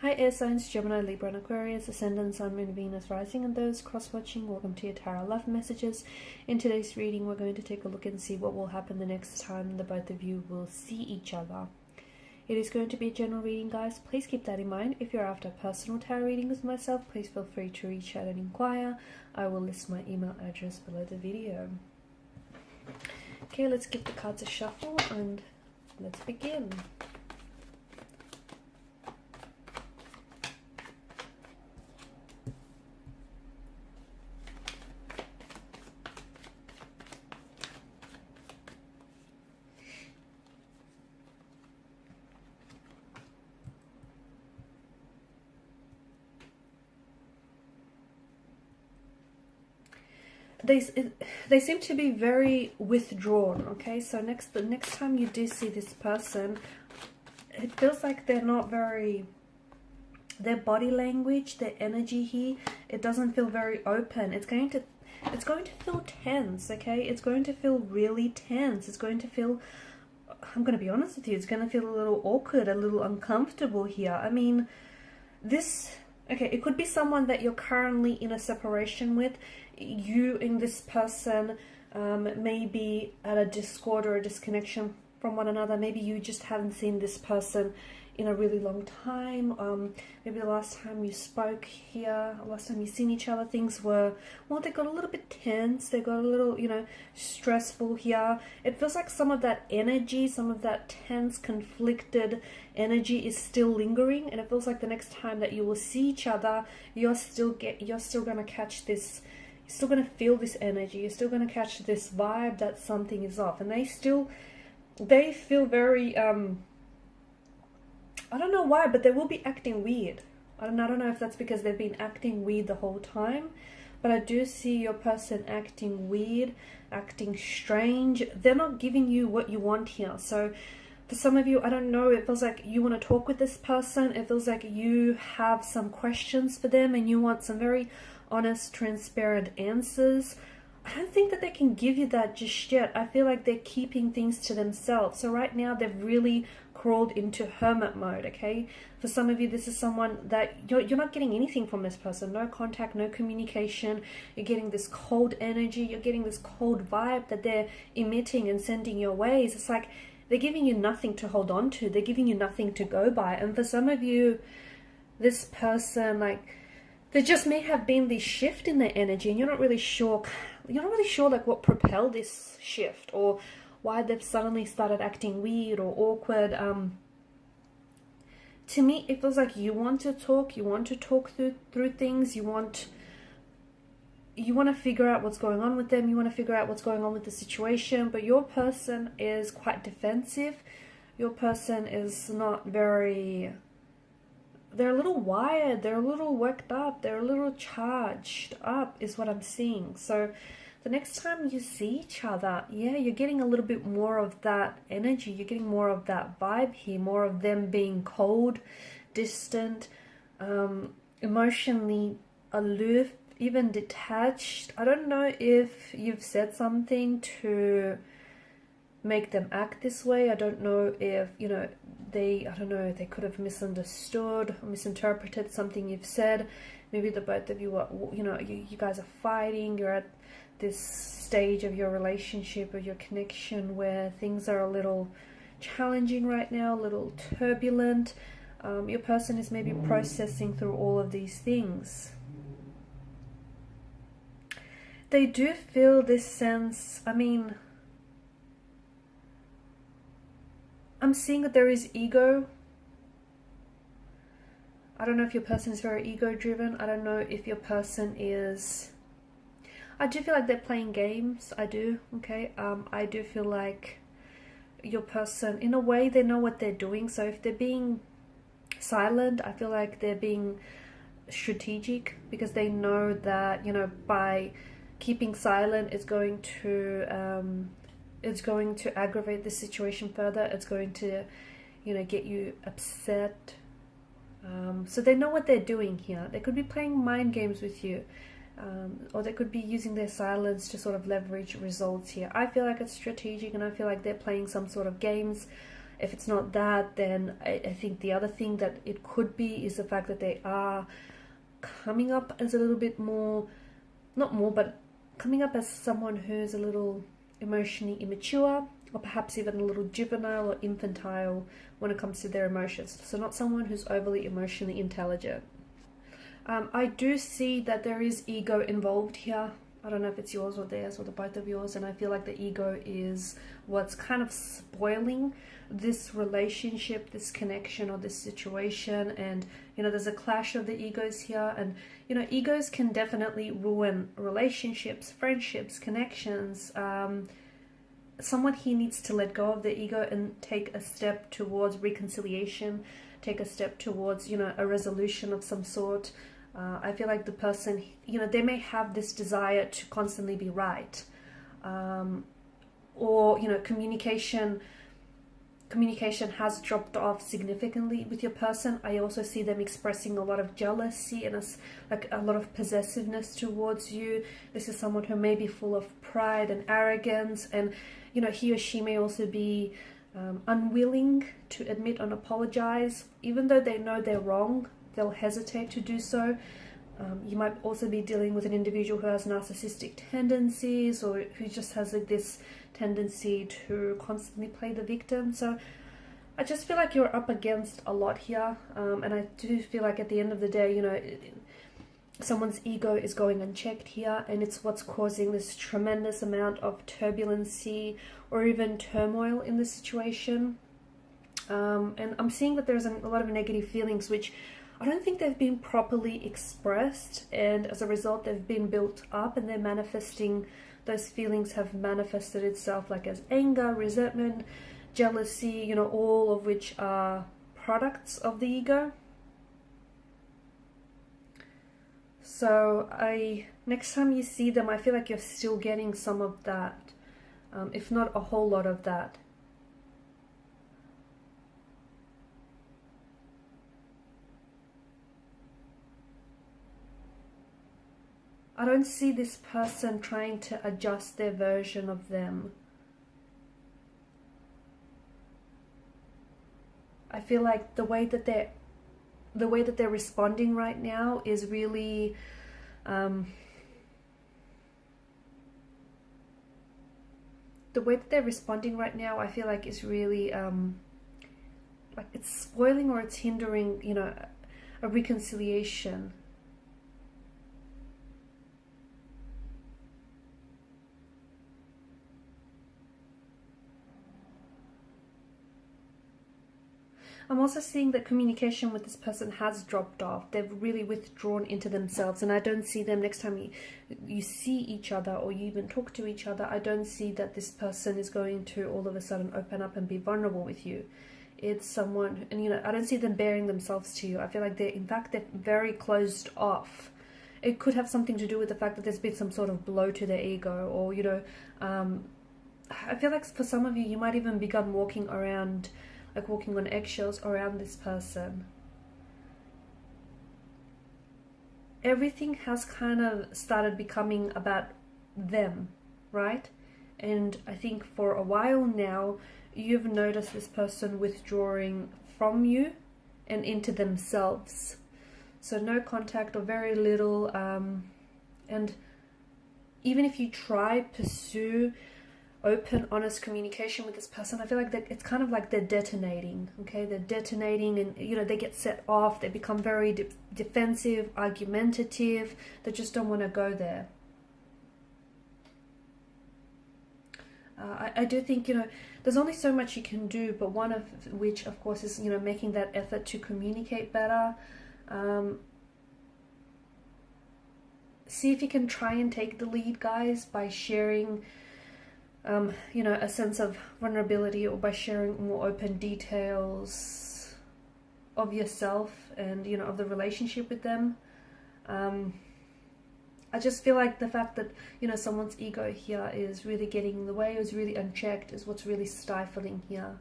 Hi air signs, Gemini, Libra and Aquarius, Ascendant, Sun, Moon, Venus, Rising, and those cross-watching. Welcome to your Tarot Love Messages. In today's reading, we're going to take a look and see what will happen the next time the both of you will see each other. It is going to be a general reading, guys. Please keep that in mind. If you're after personal tarot readings with myself, please feel free to reach out and inquire. I will list my email address below the video. Okay, let's give the cards a shuffle and let's begin. They seem to be very withdrawn. Okay, so the next time you do see this person, it feels like they're not very, their body language, their energy here, it doesn't feel very open. It's going to feel tense. Okay, it's going to feel really tense. It's going to feel, I'm going to be honest with you, it's going to feel a little awkward, a little uncomfortable here. I mean, okay, it could be someone that you're currently in a separation with. You and this person may be at a discord or a disconnection from one another. Maybe you just haven't seen this person in a really long time. Maybe the last time you spoke here, last time you've seen each other, things were, well, they got a little bit tense. They got a little, stressful here. It feels like some of that energy, some of that tense, conflicted energy is still lingering. And it feels like the next time that you will see each other, you're still going to catch this. You're still going to feel this energy. You're still going to catch this vibe that something is off. And they feel very, I don't know why, but they will be acting weird. I don't know if that's because they've been acting weird the whole time, but I do see your person acting weird, acting strange. They're not giving you what you want here. So for some of you, I don't know, it feels like you want to talk with this person. It feels like you have some questions for them and you want some very honest, transparent answers. I don't think that they can give you that just yet. I feel like they're keeping things to themselves. So right now they've really crawled into hermit mode. Okay, for some of you, this is someone that you're not getting anything from this person. No contact, no communication. You're getting this cold energy. You're getting this cold vibe that they're emitting and sending your ways. It's like they're giving you nothing to hold on to. They're giving you nothing to go by. And for some of you, this person, like, there just may have been this shift in their energy and you're not really sure like what propelled this shift or why they've suddenly started acting weird or awkward. To me, it feels like you want to talk through things. You want to figure out what's going on with them. You want to figure out what's going on with the situation, but your person is quite defensive. Your person is not very, they're a little wired, they're a little worked up, they're a little charged up is what I'm seeing. So the next time you see each other, yeah, you're getting a little bit more of that energy. You're getting more of that vibe here, more of them being cold, distant, emotionally aloof, even detached. I don't know if you've said something to make them act this way. I don't know if, they could have misunderstood or misinterpreted something you've said. Maybe the both of you are, you guys are fighting. You're at this stage of your relationship or your connection where things are a little challenging right now, a little turbulent. Your person is maybe processing through all of these things. They do feel this sense, I'm seeing that there is ego. I don't know if your person is very ego driven. I don't know if your person is, I do feel like they're playing games. I do. Okay. I do feel like your person, in a way, they know what they're doing. So if they're being silent, I feel like they're being strategic because they know that, by keeping silent, it's going to aggravate the situation further. It's going to, get you upset. So they know what they're doing here. They could be playing mind games with you. Or they could be using their silence to sort of leverage results here. I feel like it's strategic and I feel like they're playing some sort of games If it's not that, then I think the other thing that it could be is the fact that they are coming up as a little bit more, not more, but coming up as someone who's a little emotionally immature, or perhaps even a little juvenile or infantile when it comes to their emotions. So not someone who's overly emotionally intelligent. I do see that there is ego involved here. I don't know if it's yours or theirs or the both of yours, and I feel like the ego is what's kind of spoiling this relationship, this connection, or this situation. And there's a clash of the egos here, and egos can definitely ruin relationships, friendships, connections. Someone here needs to let go of the ego and take a step towards reconciliation, take a step towards a resolution of some sort. I feel like the person, they may have this desire to constantly be right, or communication has dropped off significantly with your person. I also see them expressing a lot of jealousy and a lot of possessiveness towards you. This is someone who may be full of pride and arrogance, and he or she may also be unwilling to admit and apologize. Even though they know they're wrong, they'll hesitate to do so. You might also be dealing with an individual who has narcissistic tendencies, or who just has this tendency to constantly play the victim. So I just feel like you're up against a lot here, and I do feel like at the end of the day, someone's ego is going unchecked here, and it's what's causing this tremendous amount of turbulency or even turmoil in the situation. And I'm seeing that there's a lot of negative feelings which I don't think they've been properly expressed, and as a result they've been built up, and they're manifesting, those feelings have manifested itself like as anger, resentment, jealousy, all of which are products of the ego. So next time you see them, I feel like you're still getting some of that, if not a whole lot of that. I don't see this person trying to adjust their version of them. I feel like the way that they're responding right now is really the way that they're responding right now, I feel like is really like it's spoiling or it's hindering, a reconciliation. I'm also seeing that communication with this person has dropped off. They've really withdrawn into themselves, and I don't see them next time you see each other or you even talk to each other. I don't see that this person is going to all of a sudden open up and be vulnerable with you. It's someone, and I don't see them bearing themselves to you. I feel like they're very closed off. It could have something to do with the fact that there's been some sort of blow to their ego, or I feel like for some of you, you might even begin walking around, like walking on eggshells around this person. Everything has kind of started becoming about them, right? And I think for a while now, you've noticed this person withdrawing from you and into themselves. So no contact or very little, and even if you pursue open, honest communication with this person, I feel like it's kind of like they're detonating, okay? They're detonating, and they get set off, they become very defensive, argumentative, they just don't want to go there. I do think, there's only so much you can do, but one of which, of course, is, making that effort to communicate better. See if you can try and take the lead, guys, by sharing a sense of vulnerability, or by sharing more open details of yourself and, of the relationship with them. I just feel like the fact that, someone's ego here is really getting in the way, is really unchecked, is what's really stifling here.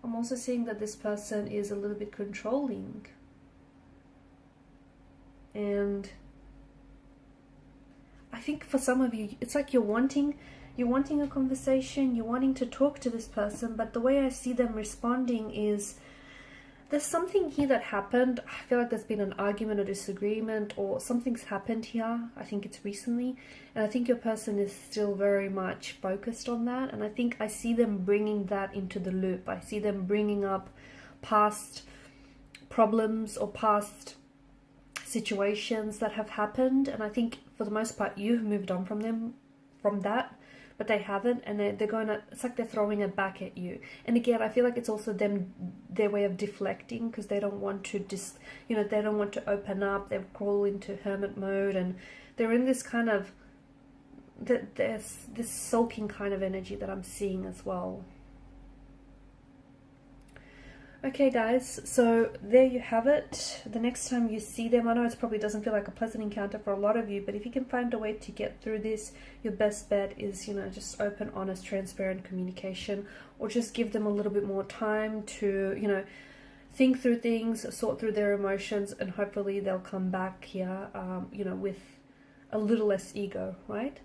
I'm also seeing that this person is a little bit controlling. And I think for some of you, it's like you're wanting You're wanting a conversation, you're wanting to talk to this person, but the way I see them responding is there's something here that happened. I feel like there's been an argument or disagreement, or something's happened here. I think it's recently, and I think your person is still very much focused on that, and I think I see them bringing that into the loop. I see them bringing up past problems or past situations that have happened, and I think for the most part you've moved on from that, but they haven't, and they're going to, it's like they're throwing it back at you. And again, I feel like it's also their way of deflecting, because they don't want to they don't want to open up. They crawl into hermit mode, and they're in this kind of there's this sulking kind of energy that I'm seeing as well. Okay guys, so there you have it. The next time you see them, I know it probably doesn't feel like a pleasant encounter for a lot of you, but if you can find a way to get through this, your best bet is, just open, honest, transparent communication, or just give them a little bit more time to, think through things, sort through their emotions, and hopefully they'll come back here, with a little less ego, right?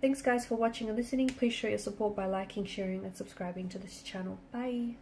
Thanks guys for watching and listening. Please show your support by liking, sharing, and subscribing to this channel. Bye!